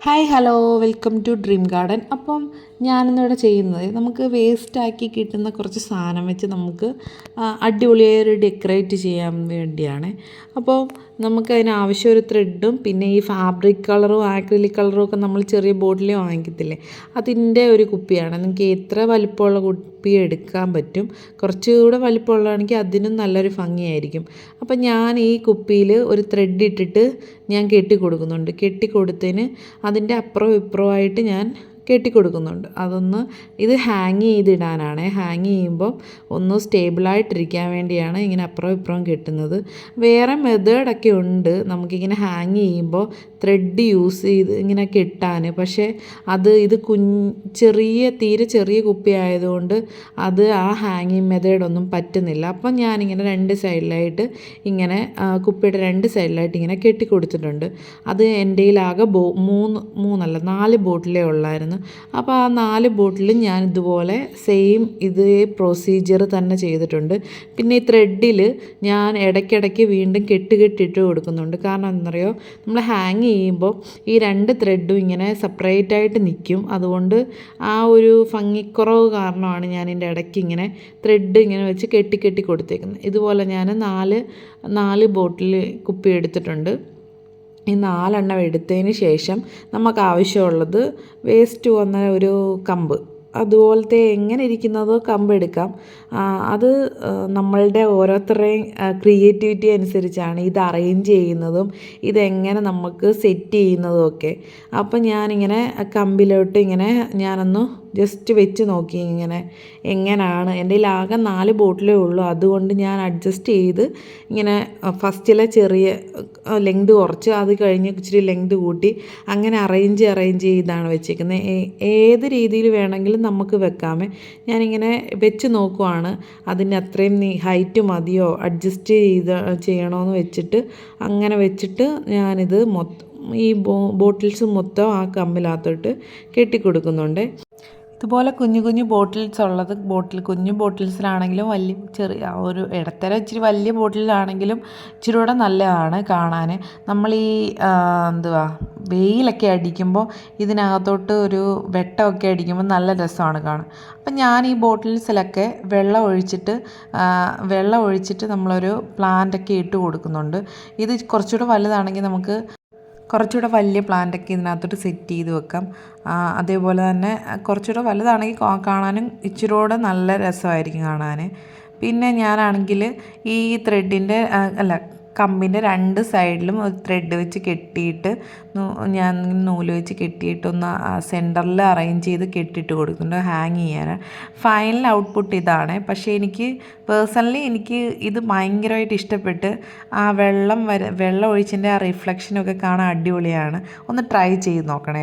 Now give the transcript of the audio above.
Hi hello welcome to dream garden. അപ്പം ഞാനിന്നിവിടെ ചെയ്യുന്നത് നമുക്ക് വേസ്റ്റാക്കി കിട്ടുന്ന കുറച്ച് സാധനം വെച്ച് നമുക്ക് അടിപൊളിയായി ഒരു ഡെക്കറേറ്റ് ചെയ്യാൻ വേണ്ടിയാണ്. അപ്പോൾ നമുക്ക് അതിനാവശ്യം ഒരു ത്രെഡും പിന്നെ ഈ ഫാബ്രിക് കളറും ആക്രിലിക് കളറും ഒക്കെ നമ്മൾ ചെറിയ ബോട്ടിൽ വാങ്ങിക്കത്തില്ലേ, അതിൻ്റെ ഒരു കുപ്പിയാണ്. നിങ്ങൾക്ക് എത്ര വലിപ്പമുള്ള കുപ്പി എടുക്കാൻ പറ്റും. കുറച്ചുകൂടെ വലിപ്പമുള്ളതാണെങ്കിൽ അതിനും നല്ലൊരു ഭംഗിയായിരിക്കും. അപ്പം ഞാൻ ഈ കുപ്പിയിൽ ഒരു ത്രെഡ് ഇട്ടിട്ട് ഞാൻ കെട്ടിക്കൊടുക്കുന്നുണ്ട്. കെട്ടിക്കൊടുത്തതിന് അതിൻ്റെ അപ്പുറവും ഇപ്പുറമായിട്ട് ഞാൻ കെട്ടിക്കൊടുക്കുന്നുണ്ട്. ഇത് ഹാങ് ചെയ്തിടാനാണ്. ഹാങ് ചെയ്യുമ്പോൾ ഒന്ന് സ്റ്റേബിളായിട്ടിരിക്കാൻ വേണ്ടിയാണ് ഇങ്ങനെ അപ്പുറവും ഇപ്പുറവും കെട്ടുന്നത്. വേറെ മെത്തേഡൊക്കെ ഉണ്ട് നമുക്കിങ്ങനെ ഹാങ് ചെയ്യുമ്പോൾ ത്രെഡ് യൂസ് ചെയ്ത് ഇങ്ങനെ കെട്ടാൻ. പക്ഷേ ഇത് തീരെ ചെറിയ കുപ്പി ആയതുകൊണ്ട് ആ ഹാങ്ങിങ് മെത്തേഡൊന്നും പറ്റുന്നില്ല. അപ്പം ഞാനിങ്ങനെ രണ്ട് സൈഡിലായിട്ട് ഇങ്ങനെ കുപ്പിയുടെ രണ്ട് സൈഡിലായിട്ട് ഇങ്ങനെ കെട്ടിക്കൊടുത്തിട്ടുണ്ട്. അത് എൻ്റെ കയ്യിലാകെ 4 ബോട്ടിലേ ഉള്ളായിരുന്നു. അപ്പോൾ ആ 4 ബോട്ടിലും ഞാൻ ഇതുപോലെ സെയിം ഇതേ പ്രൊസീജിയർ തന്നെ ചെയ്തിട്ടുണ്ട്. പിന്നെ ഈ ത്രെഡിൽ ഞാൻ ഇടയ്ക്കിടയ്ക്ക് വീണ്ടും കെട്ടിട്ട് കൊടുക്കുന്നുണ്ട്. കാരണം എന്താണെന്നറിയോ, നമ്മൾ ഹാങ് ചെയ്യുമ്പോൾ ഈ 2 ത്രെഡും ഇങ്ങനെ സെപ്പറേറ്റായിട്ട് നിൽക്കും. അതുകൊണ്ട് ആ ഒരു ഭംഗിക്കുറവ് കാരണമാണ് ഞാൻ ഇതിൻ്റെ ഇടയ്ക്ക് ഇങ്ങനെ ത്രെഡ് ഇങ്ങനെ വെച്ച് കെട്ടി കൊടുത്തേക്കുന്നത്. ഇതുപോലെ ഞാൻ 4 ബോട്ടിൽ കുപ്പി എടുത്തിട്ടുണ്ട്. ഈ 4 എടുത്തതിന് ശേഷം നമുക്ക് ആവശ്യമുള്ളത് വേസ്റ്റ് വന്ന ഒരു കമ്പ്, അതുപോലത്തെ എങ്ങനെ ഇരിക്കുന്നതോ കമ്പ് എടുക്കാം. അത് നമ്മളുടെ ഓരോരുത്തരുടെയും ക്രിയേറ്റിവിറ്റി അനുസരിച്ചാണ് ഇത് അറേഞ്ച് ചെയ്യുന്നതും ഇതെങ്ങനെ നമുക്ക് സെറ്റ് ചെയ്യുന്നതും ഒക്കെ. അപ്പം ഞാനിങ്ങനെ കമ്പിലോട്ട് ഞാനൊന്ന് ജസ്റ്റ് വെച്ച് നോക്കി എങ്ങനെയാണ്. എൻ്റെ കയ്യിൽ ആകെ 4 ബോട്ടിലേ ഉള്ളൂ. അതുകൊണ്ട് ഞാൻ അഡ്ജസ്റ്റ് ചെയ്ത് ഇങ്ങനെ ഫസ്റ്റിലെ ചെറിയ ലെങ്ത് കുറച്ച് അത് കഴിഞ്ഞ് ഇച്ചിരി ലെങ്ത് കൂട്ടി അങ്ങനെ അറേഞ്ച് ചെയ്താണ് വെച്ചേക്കുന്നത്. ഏത് രീതിയിൽ വേണമെങ്കിലും നമുക്ക് വെക്കാമേ. ഞാനിങ്ങനെ വെച്ച് നോക്കുവാണ് അതിന് അത്രയും ഹൈറ്റ് മതിയോ അഡ്ജസ്റ്റ് ചെയ്യണമെന്ന് വെച്ചിട്ട് അങ്ങനെ വെച്ചിട്ട് ഞാനിത് ഈ ബോട്ടിൽസ് മൊത്തം ആ കമ്പിനകത്തോട്ട് കെട്ടിക്കൊടുക്കുന്നുണ്ട്. ഇതുപോലെ കുഞ്ഞു കുഞ്ഞു ബോട്ടിൽസിലാണെങ്കിലും ചെറിയ ഒരു ഇടത്തരം ഇച്ചിരി വലിയ ബോട്ടിലാണെങ്കിലും ഇച്ചിരി കൂടെ നല്ലതാണ് കാണാൻ. നമ്മൾ വെയിലൊക്കെ അടിക്കുമ്പോൾ ഇതിനകത്തോട്ട് ഒരു വെട്ടമൊക്കെ അടിക്കുമ്പോൾ നല്ല രസമാണ് കാണാൻ. അപ്പം ഞാൻ ഈ ബോട്ടിൽസിലൊക്കെ വെള്ളം ഒഴിച്ചിട്ട് നമ്മളൊരു പ്ലാന്റൊക്കെ ഇട്ട് കൊടുക്കുന്നുണ്ട്. ഇത് കുറച്ചുകൂടെ വലുതാണെങ്കിൽ നമുക്ക് കുറച്ചുകൂടെ വലിയ പ്ലാന്റൊക്കെ ഇതിനകത്തോട്ട് സെറ്റ് ചെയ്ത് വെക്കാം. അതേപോലെ തന്നെ കുറച്ചുകൂടെ വലുതാണെങ്കിൽ കാണാനും ഇച്ചിരി കൂടെ നല്ല രസമായിരിക്കും കാണാൻ. പിന്നെ ഞാനാണെങ്കിൽ ഈ കമ്പിൻ്റെ 2 സൈഡിലും ഒരു ത്രെഡ് വെച്ച് കെട്ടിയിട്ട് ഞാൻ നൂല് വെച്ച് കെട്ടിയിട്ടൊന്ന് സെൻറ്ററിൽ അറേഞ്ച് ചെയ്ത് കെട്ടിയിട്ട് കൊടുക്കുന്നുണ്ട് ഹാങ് ചെയ്യാൻ. ഫൈനൽ ഔട്ട്പുട്ട് ഇതാണ്. പക്ഷേ പേഴ്സണലി എനിക്ക് ഇത് ഭയങ്കരമായിട്ട് ഇഷ്ടപ്പെട്ട്. ആ വെള്ളം ഒഴിച്ചതിൻ്റെ ആ റിഫ്ലക്ഷനൊക്കെ കാണാൻ അടിപൊളിയാണ്. ഒന്ന് ട്രൈ ചെയ്ത് നോക്കണേ.